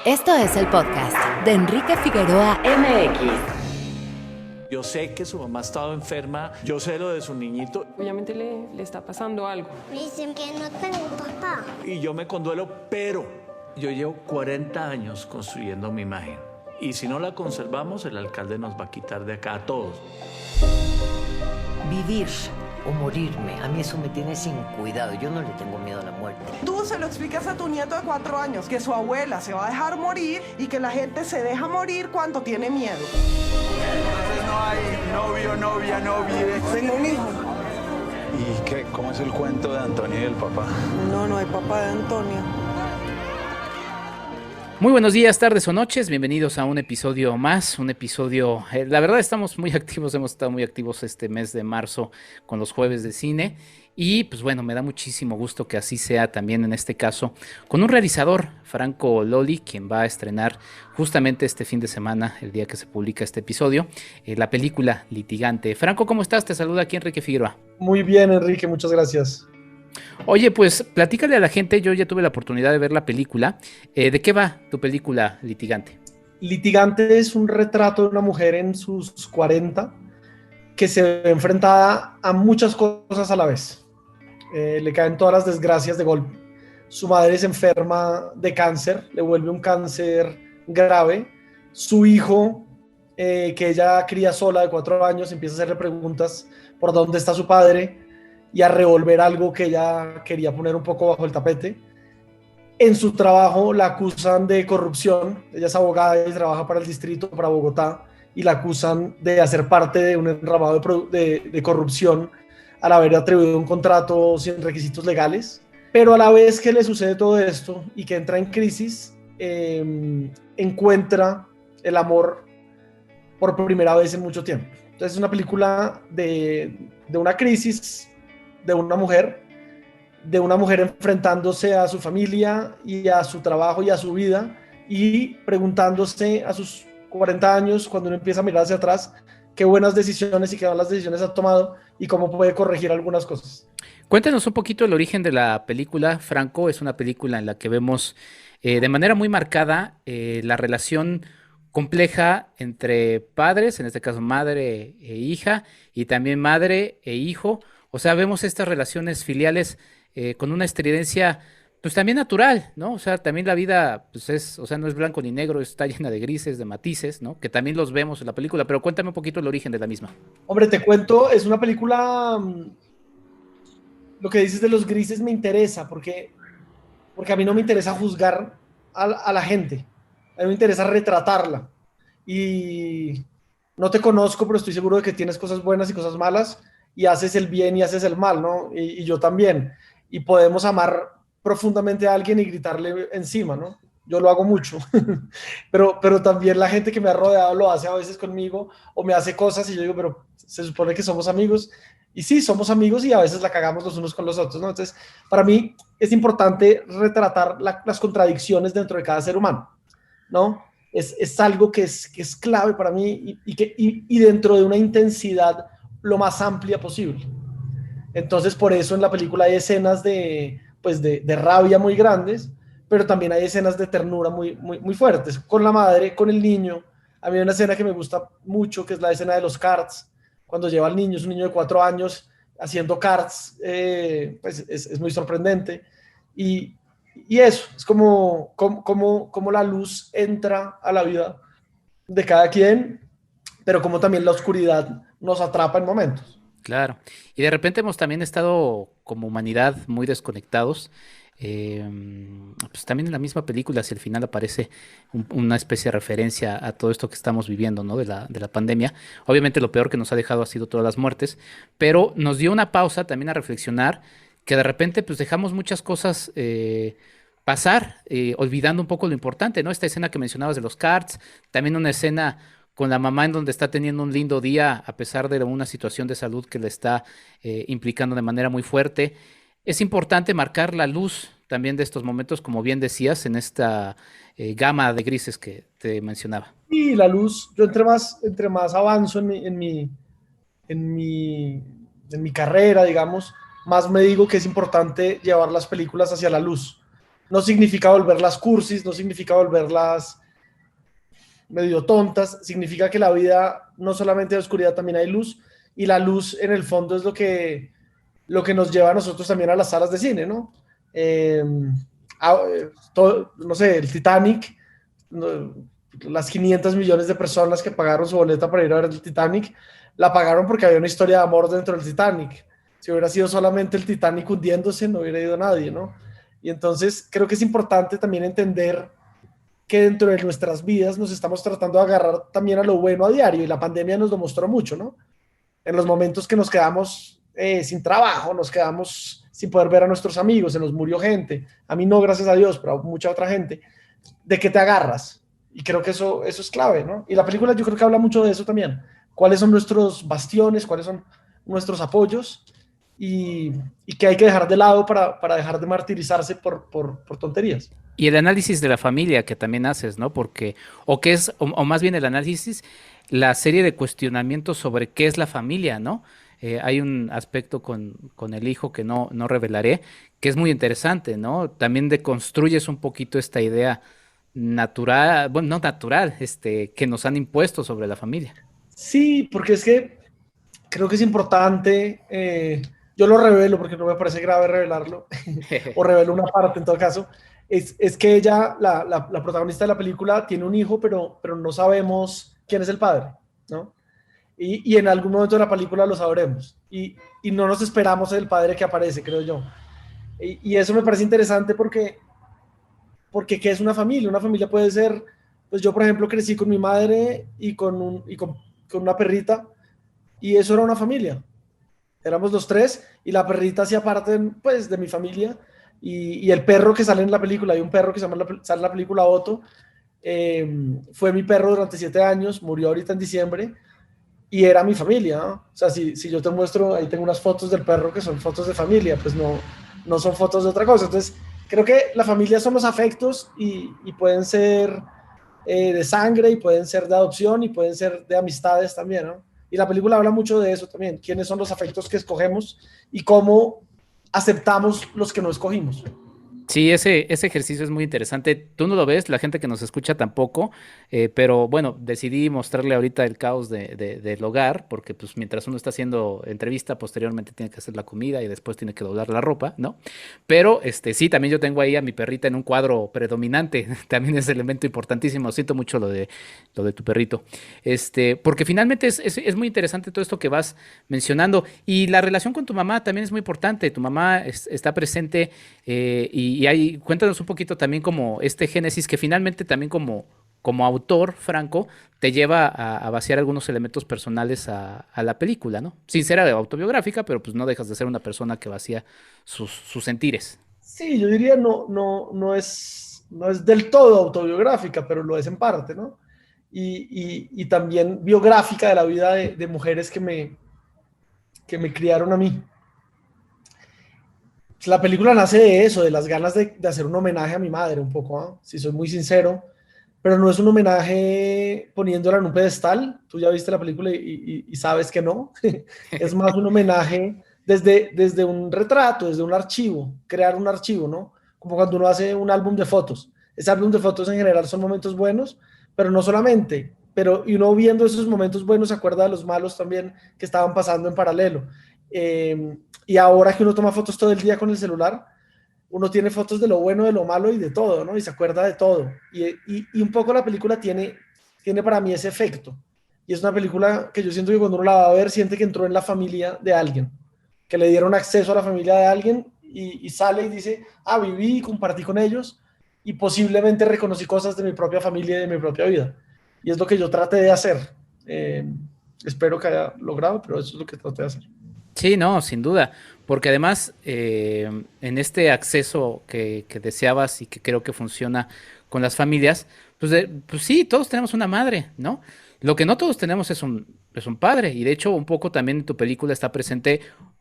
Esto es el podcast de Enrique Figueroa MX. Yo sé que su mamá estaba enferma, yo sé lo de su niñito. Obviamente le está pasando algo. Me dicen que no tengo papá. Y yo me conduelo, pero yo llevo 40 años construyendo mi imagen. Y si no la conservamos, el alcalde nos va a quitar de acá a todos. Vivir o morirme, a mí eso me tiene sin cuidado. Yo no le tengo miedo a la muerte. Tú se lo explicas a tu nieto de 4 años, que su abuela se va a dejar morir y que la gente se deja morir cuando tiene miedo. Entonces no hay novio, novia, novie. Tengo un hijo. ¿Y qué? ¿Cómo es el cuento de Antonio y el papá? No hay papá de Antonio. Muy buenos días, tardes o noches, bienvenidos a un episodio más, la verdad estamos muy activos, hemos estado muy activos este mes de marzo con los jueves de cine y pues bueno, me da muchísimo gusto que así sea también en este caso con un realizador, Franco Loli, quien va a estrenar justamente este fin de semana, el día que se publica este episodio, la película Litigante. Franco, ¿cómo estás? Te saluda aquí Enrique Figueroa. Muy bien, Enrique, muchas gracias. Oye, pues platícale a la gente, yo ya tuve la oportunidad de ver la película. ¿De qué va tu película Litigante? Litigante es un retrato de una mujer en sus 40 que se ve enfrentada a muchas cosas a la vez. Le caen todas las desgracias de golpe. Su madre se enferma de cáncer, le vuelve un cáncer grave. Su hijo, que ella cría sola de 4 años, empieza a hacerle preguntas por dónde está su padre y a revolver algo que ella quería poner un poco bajo el tapete. En su trabajo la acusan de corrupción, ella es abogada y trabaja para el distrito, para Bogotá, y la acusan de hacer parte de un entramado de corrupción al haber atribuido un contrato sin requisitos legales. Pero a la vez que le sucede todo esto y que entra en crisis, encuentra el amor por primera vez en mucho tiempo. Entonces es una película de una crisis, de una mujer enfrentándose a su familia y a su trabajo y a su vida y preguntándose a sus 40 años, cuando uno empieza a mirar hacia atrás, qué buenas decisiones y qué malas decisiones ha tomado y cómo puede corregir algunas cosas. Cuéntanos un poquito el origen de la película, Franco. Es una película en la que vemos de manera muy marcada la relación compleja entre padres, en este caso madre e hija, y también madre e hijo. O sea, vemos estas relaciones filiales con una estridencia, pues también natural, ¿no? O sea, también la vida, pues no es blanco ni negro, está llena de grises, de matices, ¿no? Que también los vemos en la película, pero cuéntame un poquito el origen de la misma. Hombre, te cuento, es una película, lo que dices de los grises me interesa, porque a mí no me interesa juzgar a la gente, a mí me interesa retratarla. Y no te conozco, pero estoy seguro de que tienes cosas buenas y cosas malas, y haces el bien y haces el mal, ¿no? Y yo también. Y podemos amar profundamente a alguien y gritarle encima, ¿no? Yo lo hago mucho. pero también la gente que me ha rodeado lo hace a veces conmigo o me hace cosas y yo digo, pero se supone que somos amigos. Y sí, somos amigos y a veces la cagamos los unos con los otros, ¿no? Entonces, para mí es importante retratar las contradicciones dentro de cada ser humano, ¿no? Es algo que es clave para mí y dentro de una intensidad lo más amplia posible. Entonces, por eso en la película hay escenas de rabia muy grandes, pero también hay escenas de ternura muy fuertes, con la madre, con el niño. A mí hay una escena que me gusta mucho, que es la escena de los karts, cuando lleva al niño, es un niño de 4 años, haciendo karts, pues es muy sorprendente. Y eso, es como la luz entra a la vida de cada quien, pero como también la oscuridad nos atrapa en momentos. Claro, y de repente hemos también estado como humanidad muy desconectados. Pues también en la misma película, hacia el final aparece una especie de referencia a todo esto que estamos viviendo, ¿no? de la pandemia. Obviamente lo peor que nos ha dejado ha sido todas las muertes, pero nos dio una pausa también a reflexionar que de repente pues dejamos muchas cosas pasar, olvidando un poco lo importante, ¿no? Esta escena que mencionabas de los karts, también una escena con la mamá en donde está teniendo un lindo día a pesar de una situación de salud que le está implicando de manera muy fuerte. Es importante marcar la luz también de estos momentos, como bien decías, en esta gama de grises que te mencionaba. Y la luz, yo entre más avanzo en mi carrera, digamos, más me digo que es importante llevar las películas hacia la luz. no significa volverlas cursis, no significa volverlas medio tontas, significa que la vida no solamente hay oscuridad, también hay luz, y la luz en el fondo es lo que nos lleva a nosotros también a las salas de cine, ¿no? No sé, el Titanic, las 500 millones de personas que pagaron su boleta para ir a ver el Titanic, la pagaron porque había una historia de amor dentro del Titanic. Si hubiera sido solamente el Titanic hundiéndose, no hubiera ido nadie, ¿no? Y entonces creo que es importante también entender que dentro de nuestras vidas nos estamos tratando de agarrar también a lo bueno a diario, y la pandemia nos lo mostró mucho, ¿no? En los momentos que nos quedamos sin trabajo, nos quedamos sin poder ver a nuestros amigos, se nos murió gente, a mí no, gracias a Dios, pero a mucha otra gente, ¿de qué te agarras? Y creo que eso es clave, ¿no? Y la película yo creo que habla mucho de eso también, cuáles son nuestros bastiones, cuáles son nuestros apoyos, y que hay que dejar de lado para dejar de martirizarse por tonterías. Y el análisis de la familia que también haces, ¿no? Porque, o más bien el análisis, la serie de cuestionamientos sobre qué es la familia, ¿no? Hay un aspecto con el hijo que no revelaré, que es muy interesante, ¿no? También deconstruyes un poquito esta idea natural, bueno, no natural, que nos han impuesto sobre la familia. Sí, porque es que creo que es importante, yo lo revelo porque no me parece grave revelarlo, o revelo una parte en todo caso, es que ella, la protagonista de la película, tiene un hijo, pero no sabemos quién es el padre, ¿no? Y en algún momento de la película lo sabremos, y no nos esperamos el padre que aparece, creo yo. Y eso me parece interesante porque ¿qué es una familia? Una familia puede ser, pues yo por ejemplo crecí con mi madre y con una perrita, y eso era una familia. Éramos los tres, y la perrita hacía parte, pues, de mi familia, y el perro que sale en la película, hay un perro que sale en la película, Otto, fue mi perro durante 7 años, murió ahorita en diciembre, y era mi familia, ¿no? O sea, si yo te muestro, ahí tengo unas fotos del perro que son fotos de familia, pues no son fotos de otra cosa. Entonces, creo que la familia son los afectos, y pueden ser de sangre, y pueden ser de adopción, y pueden ser de amistades también, ¿no? Y la película habla mucho de eso también, quiénes son los afectos que escogemos y cómo aceptamos los que no escogimos. Sí, ese ejercicio es muy interesante. Tú no lo ves, la gente que nos escucha tampoco, pero bueno, decidí mostrarle ahorita el caos del hogar, porque pues mientras uno está haciendo entrevista, posteriormente tiene que hacer la comida y después tiene que doblar la ropa, ¿no? Pero sí, también yo tengo ahí a mi perrita en un cuadro predominante, también es elemento importantísimo. Siento mucho lo de tu perrito, porque finalmente es muy interesante todo esto que vas mencionando, y la relación con tu mamá también es muy importante. Tu mamá está presente, y ahí cuéntanos un poquito también como génesis que finalmente también como autor, Franco, te lleva a vaciar algunos elementos personales a la película, ¿no? Sin ser autobiográfica, pero pues no dejas de ser una persona que vacía sus sentires. Sí, yo diría no es del todo autobiográfica, pero lo es en parte, ¿no? Y también biográfica de la vida de mujeres que me criaron a mí. La película nace de eso, de las ganas de hacer un homenaje a mi madre un poco, ¿eh? Si soy muy sincero, pero no es un homenaje poniéndola en un pedestal. Tú ya viste la película y sabes que no. Es más un homenaje desde un retrato, desde un archivo, crear un archivo, ¿no? Como cuando uno hace un álbum de fotos. Ese álbum de fotos en general son momentos buenos, pero no solamente. Y uno viendo esos momentos buenos se acuerda de los malos también que estaban pasando en paralelo. Y ahora que uno toma fotos todo el día con el celular, uno tiene fotos de lo bueno, de lo malo y de todo, ¿no? Y se acuerda de todo. Y un poco la película tiene para mí ese efecto. Y es una película que yo siento que cuando uno la va a ver, siente que entró en la familia de alguien, que le dieron acceso a la familia de alguien, y sale y dice, viví y compartí con ellos, y posiblemente reconocí cosas de mi propia familia y de mi propia vida. Y es lo que yo traté de hacer. Espero que haya logrado, pero eso es lo que traté de hacer. Sí, no, sin duda, porque además en este acceso que deseabas y que creo que funciona con las familias, pues sí, todos tenemos una madre, ¿no? Lo que no todos tenemos es un padre, y de hecho un poco también en tu película está presente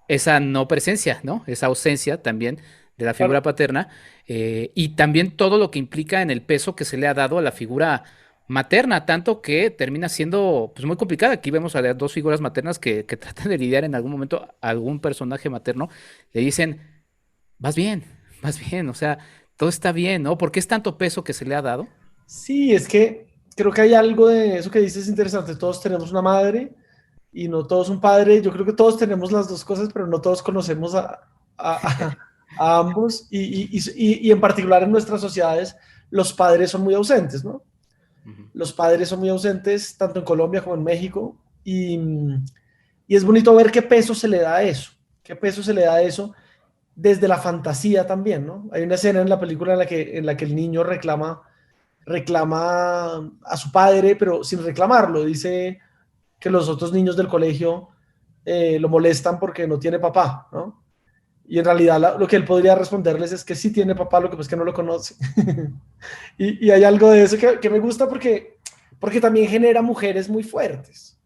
esa no presencia, ¿no? Esa ausencia también de la figura paterna, y también todo lo que implica en el peso que se le ha dado a la figura materna, tanto que termina siendo pues muy complicada. Aquí vemos a las dos figuras maternas que tratan de lidiar en algún momento a algún personaje materno, le dicen, vas bien, o sea, todo está bien, ¿no? ¿Por qué es tanto peso que se le ha dado? Sí, es que creo que hay algo de eso que dices interesante. Todos tenemos una madre y no todos un padre. Yo creo que todos tenemos las dos cosas, pero no todos conocemos a ambos. Y en particular en nuestras sociedades, los padres son muy ausentes, ¿no? Los padres son muy ausentes, tanto en Colombia como en México. Y es bonito ver qué peso se le da a eso. Qué peso se le da a eso desde la fantasía también, ¿no? Hay una escena en la película en la que el niño reclama a su padre, pero sin reclamarlo. Dice que los otros niños del colegio lo molestan porque no tiene papá, ¿no? Y en realidad lo que él podría responderles es que sí tiene papá, lo que pues que no lo conoce. y hay algo de eso que me gusta porque también genera mujeres muy fuertes,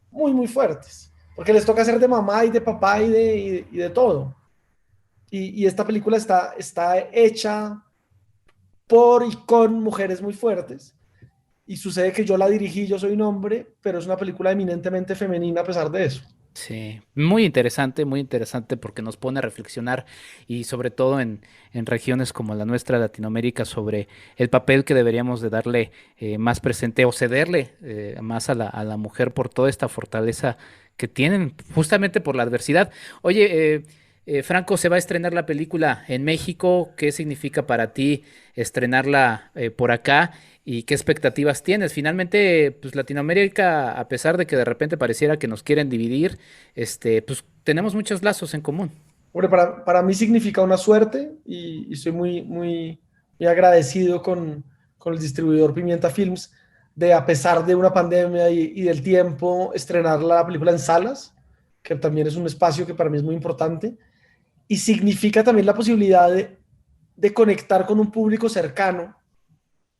muy, muy fuertes, porque les toca ser de mamá y de papá y de todo. Y esta película está hecha por y con mujeres muy fuertes, y sucede que yo la dirigí, yo soy un hombre, pero es una película eminentemente femenina a pesar de eso. Sí, muy interesante porque nos pone a reflexionar y sobre todo en regiones como la nuestra, Latinoamérica, sobre el papel que deberíamos de darle más presente o cederle más a la mujer por toda esta fortaleza que tienen justamente por la adversidad. Oye, Franco, se va a estrenar la película en México. ¿Qué significa para ti estrenarla por acá? ¿Y qué expectativas tienes? Finalmente, pues Latinoamérica, a pesar de que de repente pareciera que nos quieren dividir, pues tenemos muchos lazos en común. Bueno, para mí significa una suerte y estoy muy, muy, muy agradecido con el distribuidor Pimienta Films de, a pesar de una pandemia y del tiempo, estrenar la película en salas, que también es un espacio que para mí es muy importante. Y significa también la posibilidad de conectar con un público cercano,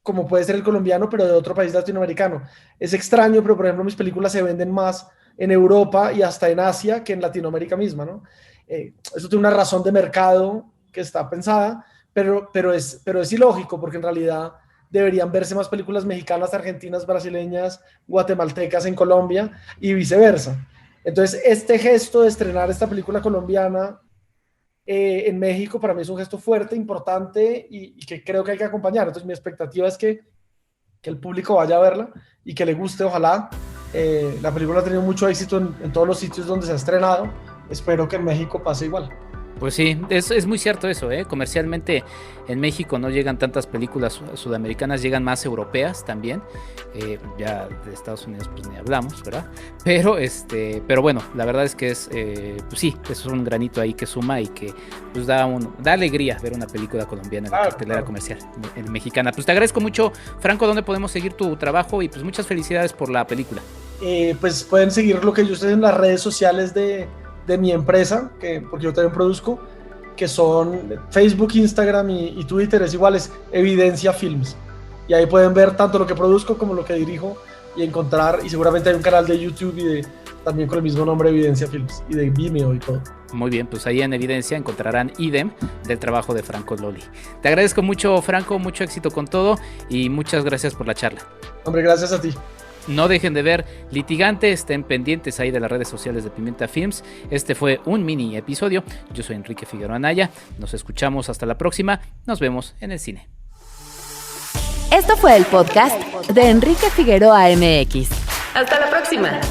como puede ser el colombiano, pero de otro país latinoamericano. Es extraño, pero por ejemplo mis películas se venden más en Europa y hasta en Asia que en Latinoamérica misma, ¿no? Eso tiene una razón de mercado que está pensada, pero es ilógico, porque en realidad deberían verse más películas mexicanas, argentinas, brasileñas, guatemaltecas en Colombia y viceversa. Entonces este gesto de estrenar esta película colombiana en México para mí es un gesto fuerte, importante y que creo que hay que acompañar. Entonces mi expectativa es que el público vaya a verla y que le guste, ojalá. La película ha tenido mucho éxito en todos los sitios donde se ha estrenado. Espero que en México pase igual. Pues sí, es muy cierto eso, ¿eh? Comercialmente en México no llegan tantas películas sudamericanas, llegan más europeas también. Ya de Estados Unidos pues ni hablamos, ¿verdad? Pero bueno, la verdad es que pues sí, es un granito ahí que suma y que pues da alegría ver una película colombiana en la cartelera comercial mexicana. Pues te agradezco mucho, Franco. ¿Dónde podemos seguir tu trabajo? Y pues muchas felicidades por la película. Pues pueden seguir lo que yo estoy en las redes sociales de mi empresa, porque yo también produzco, que son Facebook, Instagram y Twitter, es igual, es Evidencia Films. Y ahí pueden ver tanto lo que produzco como lo que dirijo y encontrar, y seguramente hay un canal de YouTube también con el mismo nombre, Evidencia Films, y de Vimeo y todo. Muy bien, pues ahí en Evidencia encontrarán idem del trabajo de Franco Loli. Te agradezco mucho, Franco, mucho éxito con todo y muchas gracias por la charla. Hombre, gracias a ti. No dejen de ver Litigante, estén pendientes ahí de las redes sociales de Pimienta Films. Este fue un mini episodio. Yo soy Enrique Figueroa Anaya. Nos escuchamos hasta la próxima. Nos vemos en el cine. Esto fue el podcast de Enrique Figueroa MX. Hasta la próxima.